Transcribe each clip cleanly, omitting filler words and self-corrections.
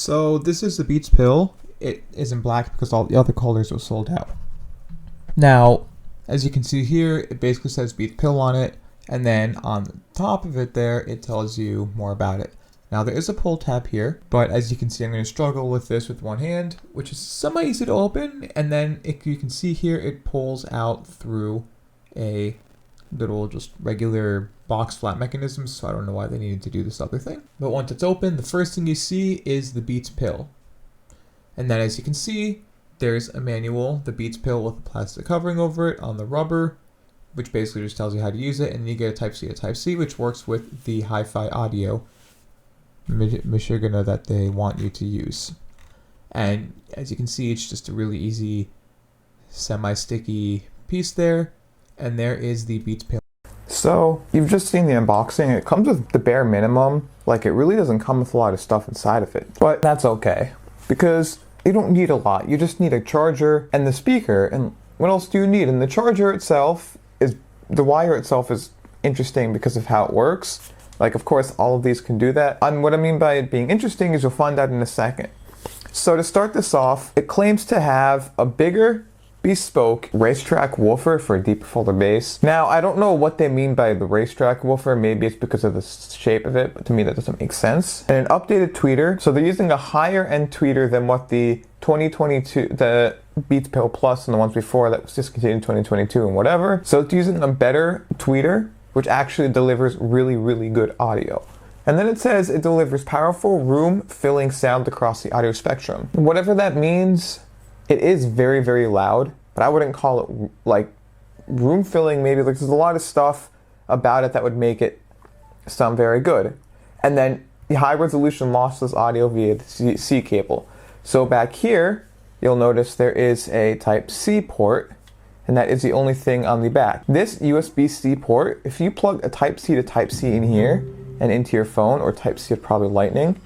So this is the Beats Pill. It is in black because all the other colors were sold out. Now, as you can see here, it basically says Beats Pill on it, and then on the top of it there, it tells you more about it. Now there is a pull tab here, but as you can see, I'm going to struggle with this with one hand, which is semi-easy to open, and then you can see here, it pulls out through a little just regular box flap mechanism, so I don't know why they needed to do this other thing. But once it's open, the first thing you see is the Beats Pill. And then as you can see, there's a manual, the Beats Pill with a plastic covering over it on the rubber, which basically just tells you how to use it, and you get a Type-C to Type-C, which works with the hi-fi audio Michigan that they want you to use. And as you can see, it's just a really easy semi-sticky piece there, and there is the Beats Pill. So, you've just seen the unboxing. It comes with the bare minimum. Like, it really doesn't come with a lot of stuff inside of it. But that's okay, because you don't need a lot. You just need a charger and the speaker. And what else do you need? And the charger itself the wire itself is interesting because of how it works. Like, of course, all of these can do that. And what I mean by it being interesting is you'll find out in a second. So to start this off, it claims to have a bigger bespoke racetrack woofer for a deeper fuller bass. Now, I don't know what they mean by the racetrack woofer. Maybe it's because of the shape of it, but to me that doesn't make sense. And an updated tweeter. So they're using a higher end tweeter than what the 2022, the Beats Pill Plus and the ones before that was discontinued in 2022 and whatever. So it's using a better tweeter, which actually delivers really, really good audio. And then it says it delivers powerful room-filling sound across the audio spectrum. Whatever that means, it is very, very loud, but I wouldn't call it like room-filling maybe. Like, there's a lot of stuff about it that would make it sound very good. And then the high-resolution lossless audio via the C cable. So back here, you'll notice there is a Type-C port, and that is the only thing on the back. This USB-C port, if you plug a Type-C to Type-C in here and into your phone, or Type-C to probably Lightning,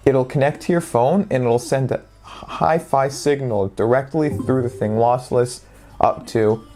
it'll connect to your phone and it'll send a hi-fi signal directly through the thing, lossless, up to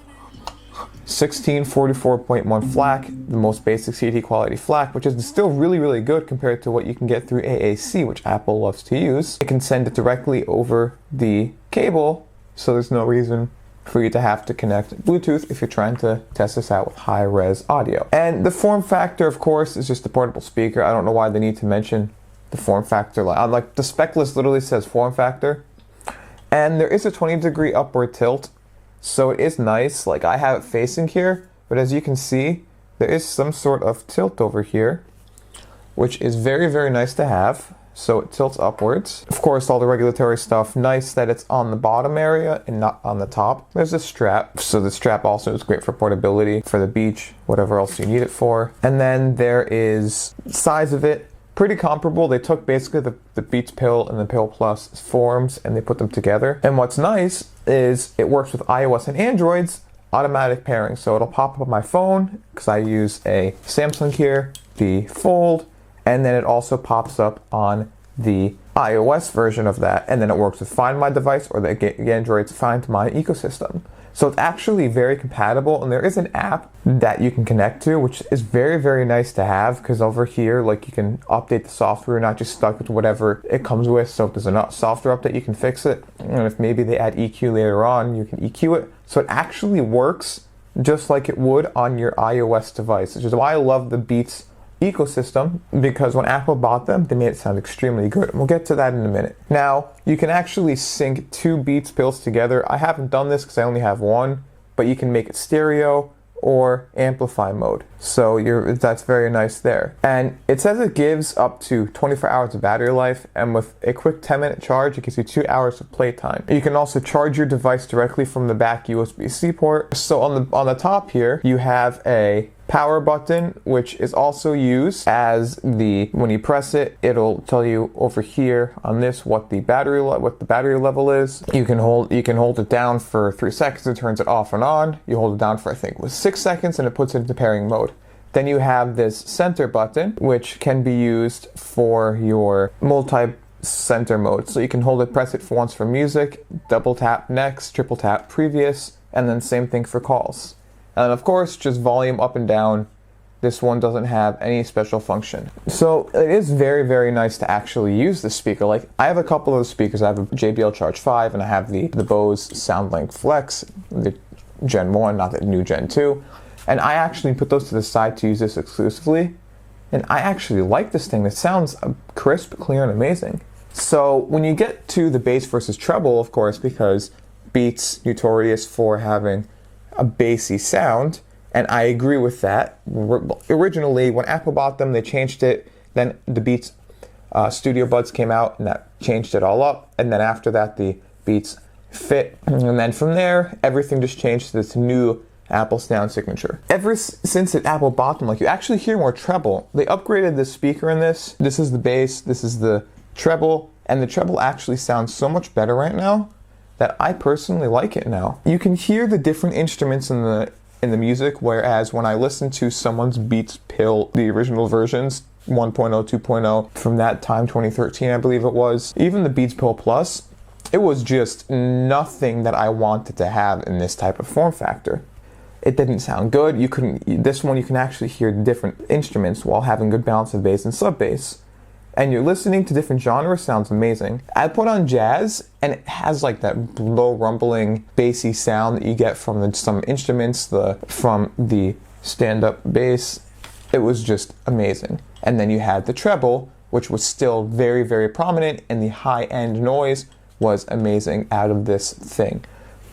1644.1 FLAC, the most basic CD quality FLAC, which is still really, really good compared to what you can get through AAC, which Apple loves to use. It can send it directly over the cable, so there's no reason for you to have to connect Bluetooth if you're trying to test this out with high-res audio. And the form factor, of course, is just a portable speaker. I don't know why they need to mention the form factor. Like, the spec list literally says form factor. And there is a 20-degree upward tilt, so it is nice. Like, I have it facing here, but as you can see, there is some sort of tilt over here, which is very, very nice to have. So it tilts upwards. Of course, all the regulatory stuff. Nice that it's on the bottom area and not on the top. There's a strap. So the strap also is great for portability, for the beach, whatever else you need it for. And then there is the size of it. Pretty comparable. They took basically the Beats Pill and the Pill Plus forms and they put them together. And what's nice is it works with iOS and Android's automatic pairing. So it'll pop up on my phone because I use a Samsung here, the Fold, and then it also pops up on the iOS version of that, and then it works with Find My Device or the Android's Find My Ecosystem. So it's actually very compatible, and there is an app that you can connect to, which is very, very nice to have, because over here, like, you can update the software, not just stuck with whatever it comes with. So if there's a software update, you can fix it, and if maybe they add EQ later on, you can EQ it. So it actually works just like it would on your iOS device, which is why I love the Beats ecosystem, because when Apple bought them, they made it sound extremely good. And we'll get to that in a minute. Now, you can actually sync two Beats Pills together. I haven't done this because I only have one, but you can make it stereo or amplify mode. So that's very nice there. And it says it gives up to 24 hours of battery life, and with a quick 10-minute charge, it gives you 2 hours of playtime. You can also charge your device directly from the back USB-C port. So on the top here, you have a power button, which is also used as when you press it, it'll tell you over here on this what the battery level is. You can hold it down for 3 seconds, it turns it off and on. You hold it down for, I think, 6 seconds, and it puts it into pairing mode. Then you have this center button, which can be used for your multi-center mode. So you can press it once for music, double tap next, triple tap previous, and then same thing for calls. And of course, just volume up and down this one doesn't have any special function. So it is very, very nice to actually use this speaker. Like, I have a couple of speakers. I have a JBL Charge 5 and I have the Bose SoundLink Flex, the Gen 1, not the new Gen 2. And I actually put those to the side to use this exclusively. And I actually like this thing. It sounds crisp, clear, and amazing. So when you get to the bass versus treble, of course, because Beats notorious for having a bassy sound, and I agree with that. Originally, when Apple bought them, they changed it. Then the Beats Studio Buds came out, and that changed it all up. And then after that, the Beats Fit. And then from there, everything just changed to this new Apple sound signature. Ever since Apple bought them, like, you actually hear more treble. They upgraded the speaker in this. This is the bass, this is the treble, and the treble actually sounds so much better right now that I personally like it now. You can hear the different instruments in the music, whereas when I listen to someone's Beats Pill, the original versions, 1.0, 2.0, from that time, 2013 I believe it was, even the Beats Pill Plus, it was just nothing that I wanted to have in this type of form factor. It didn't sound good. This one you can actually hear different instruments while having good balance of bass and sub bass. And you're listening to different genres, sounds amazing. I put on jazz, and it has like that low rumbling bassy sound that you get from some instruments, from the stand-up bass. It was just amazing. And then you had the treble, which was still very, very prominent, and the high-end noise was amazing out of this thing.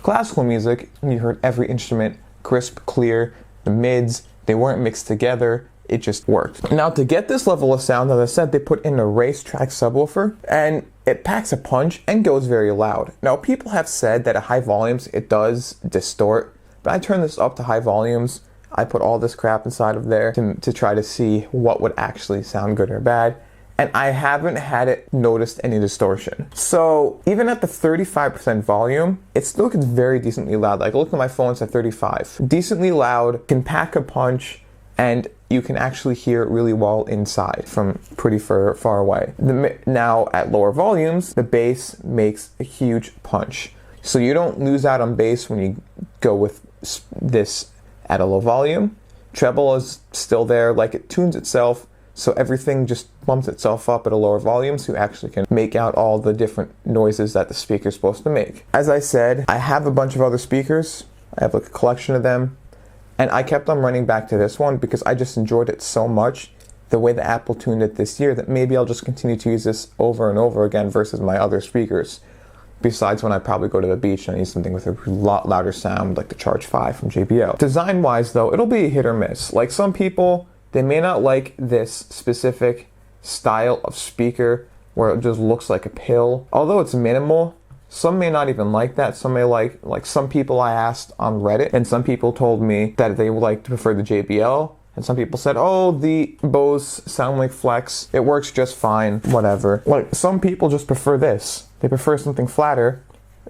Classical music, you heard every instrument crisp, clear, the mids, they weren't mixed together. It just worked. Now, to get this level of sound, as I said, they put in a racetrack subwoofer, and it packs a punch and goes very loud. Now, people have said that at high volumes it does distort, but I turn this up to high volumes. I put all this crap inside of there to try to see what would actually sound good or bad, and I haven't had it noticed any distortion. So even at the 35% volume, it still gets very decently loud. Like, look at my phone, it's at 35. Decently loud, can pack a punch, and you can actually hear it really well inside from pretty far away. Now, at lower volumes, the bass makes a huge punch. So you don't lose out on bass when you go with this at a low volume. Treble is still there, like, it tunes itself, so everything just bumps itself up at a lower volume, so you actually can make out all the different noises that the speaker's supposed to make. As I said, I have a bunch of other speakers. I have like a collection of them. And I kept on running back to this one because I just enjoyed it so much, the way that Apple tuned it this year, that maybe I'll just continue to use this over and over again versus my other speakers. Besides when I probably go to the beach and I use something with a lot louder sound like the Charge 5 from JBL. Design-wise though, it'll be a hit or miss. Like, some people, they may not like this specific style of speaker where it just looks like a pill. Although it's minimal, some may not even like that. Some may like some people I asked on Reddit, and some people told me that they would like to prefer the JBL, and some people said, oh, the Bose SoundLink Flex, it works just fine, whatever. Like, some people just prefer this. They prefer something flatter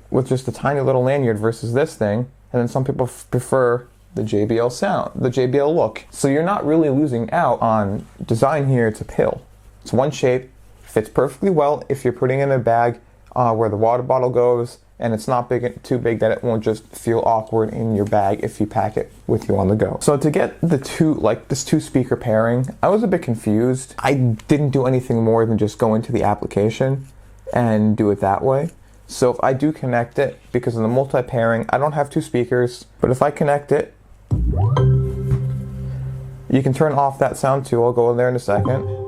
with just a tiny little lanyard versus this thing, and then some people prefer the JBL sound, the JBL look. So you're not really losing out on design here. It's a pill. It's one shape, fits perfectly well if you're putting in a bag where the water bottle goes, and it's not too big that it won't just feel awkward in your bag if you pack it with you on the go. So to get this two speaker pairing, I was a bit confused. I didn't do anything more than just go into the application and do it that way. So if I do connect it, because of the multi-pairing, I don't have two speakers, but if I connect it, you can turn off that sound too. I'll go in there in a second.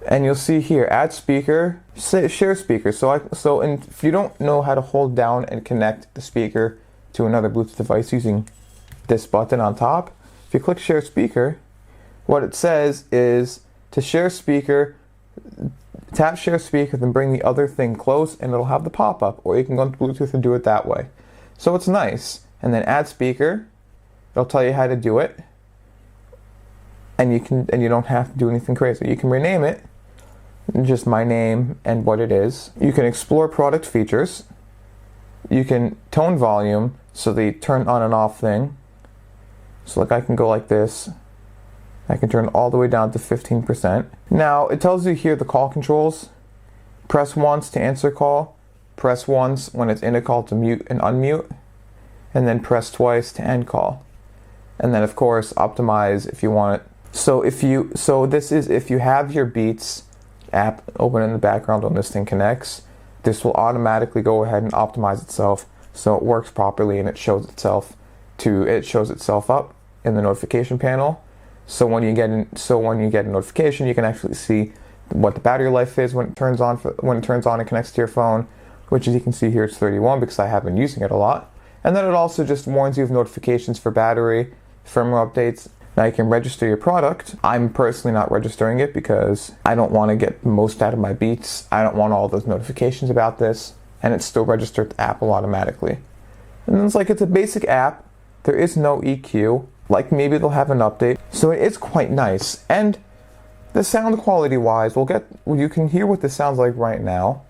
And you'll see here, add speaker, share speaker. So if you don't know how to hold down and connect the speaker to another Bluetooth device using this button on top, if you click share speaker, what it says is to share speaker, tap share speaker, then bring the other thing close, and it'll have the pop-up, or you can go into Bluetooth and do it that way. So it's nice. And then add speaker, it'll tell you how to do it, and you don't have to do anything crazy. You can rename it, just my name and what it is. You can explore product features. You can tone volume, so the turn on and off thing. So like I can go like this. I can turn all the way down to 15%. Now it tells you here the call controls. Press once to answer call. Press once when it's in a call to mute and unmute. And then press twice to end call. And then of course optimize if you want it. So this is if you have your Beats app open in the background when this thing connects, this will automatically go ahead and optimize itself so it works properly and it shows itself up in the notification panel. So when you get a notification, you can actually see what the battery life is when it turns on and connects to your phone, which as you can see here it's 31 because I have been using it a lot. And then it also just warns you of notifications for battery, firmware updates. Now you can register your product. I'm personally not registering it because I don't want to get the most out of my Beats. I don't want all those notifications about this, and it's still registered to Apple automatically. And then it's a basic app. There is no EQ. Like maybe they'll have an update. So it is quite nice. And the sound quality wise, you can hear what this sounds like right now.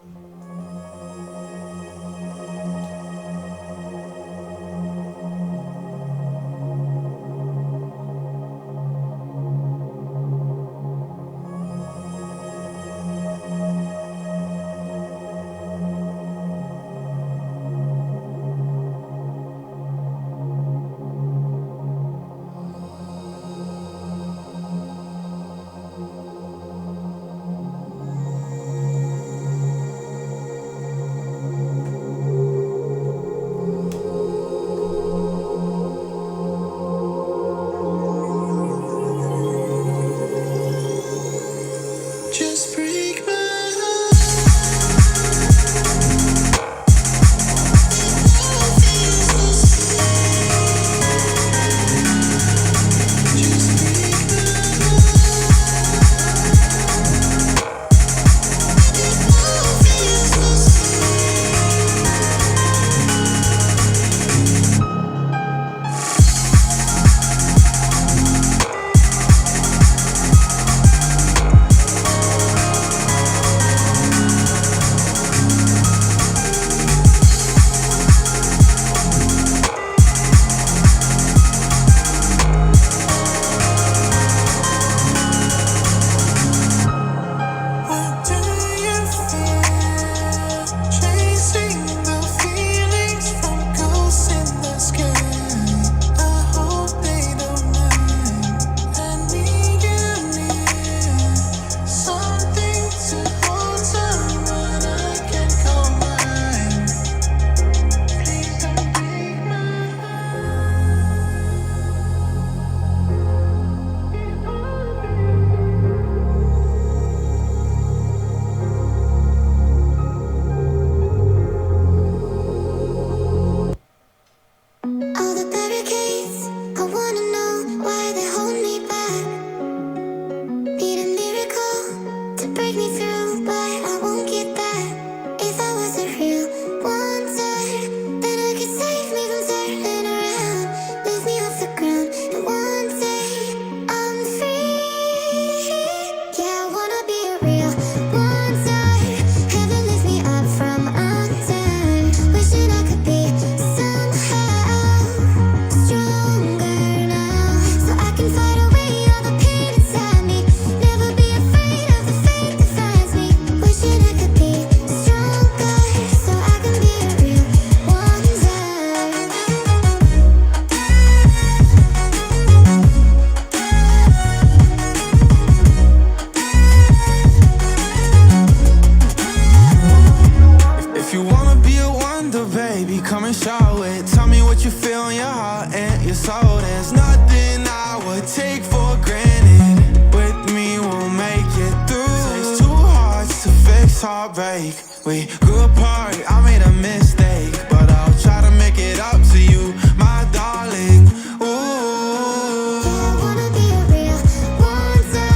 heartbreak. We grew apart, I made a mistake, but I'll try to make it up to you, my darling. Ooh, I wanna be a real wonder.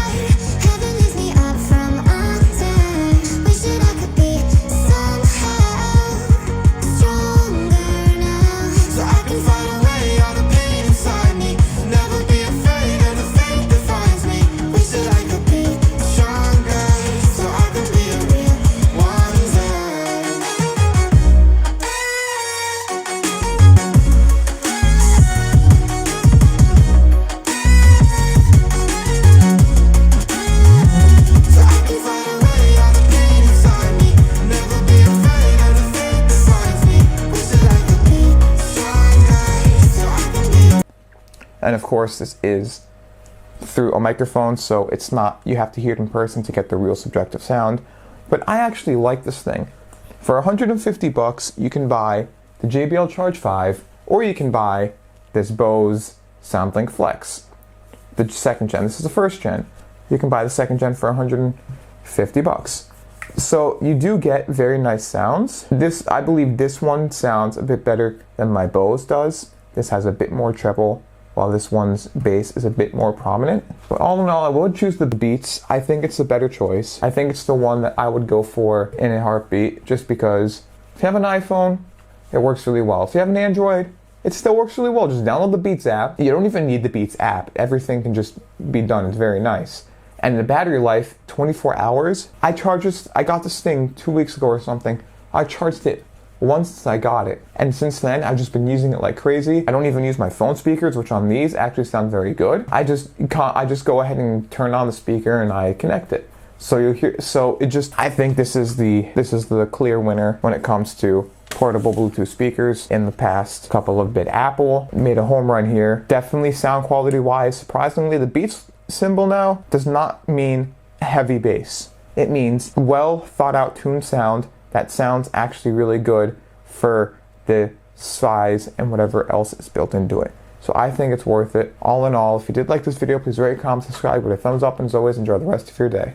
Heaven lifts me up from under. Wishing I could be somehow stronger now, so I can fight away all the pain inside me. Never be afraid of the fate that finds me. wish that I could be Stronger, so I can be a real wonder. And of course, this is through a microphone, so it's not, you have to hear it in person to get the real subjective sound. But I actually like this thing. For 150 bucks, you can buy the JBL Charge 5, or you can buy this Bose SoundLink Flex, the second gen. This is the first gen. You can buy the second gen for 150 bucks. So you do get very nice sounds. This, I believe this one sounds a bit better than my Bose does. This has a bit more treble, while this one's bass is a bit more prominent. But all in all, I would choose the Beats. I think it's a better choice. I think it's the one that I would go for in a heartbeat, just because if you have an iPhone, it works really well. If you have an Android, it still works really well. Just download the Beats app. You don't even need the Beats app. Everything can just be done. It's very nice. And the battery life, 24 hours. I got this thing 2 weeks ago or something. I charged it once I got it, and since then I've just been using it like crazy. I don't even use my phone speakers, which on these actually sound very good. I just go ahead and turn on the speaker and I connect it. So you'll hear. So it just, I think this is the clear winner when it comes to portable Bluetooth speakers. In the past couple of bit, Apple made a home run here. Definitely sound quality wise. Surprisingly, the Beats symbol now does not mean heavy bass. It means well thought out tuned sound that sounds actually really good for the size and whatever else is built into it. So I think it's worth it. All in all, if you did like this video, please rate, comment, subscribe with a thumbs up, and as always, enjoy the rest of your day.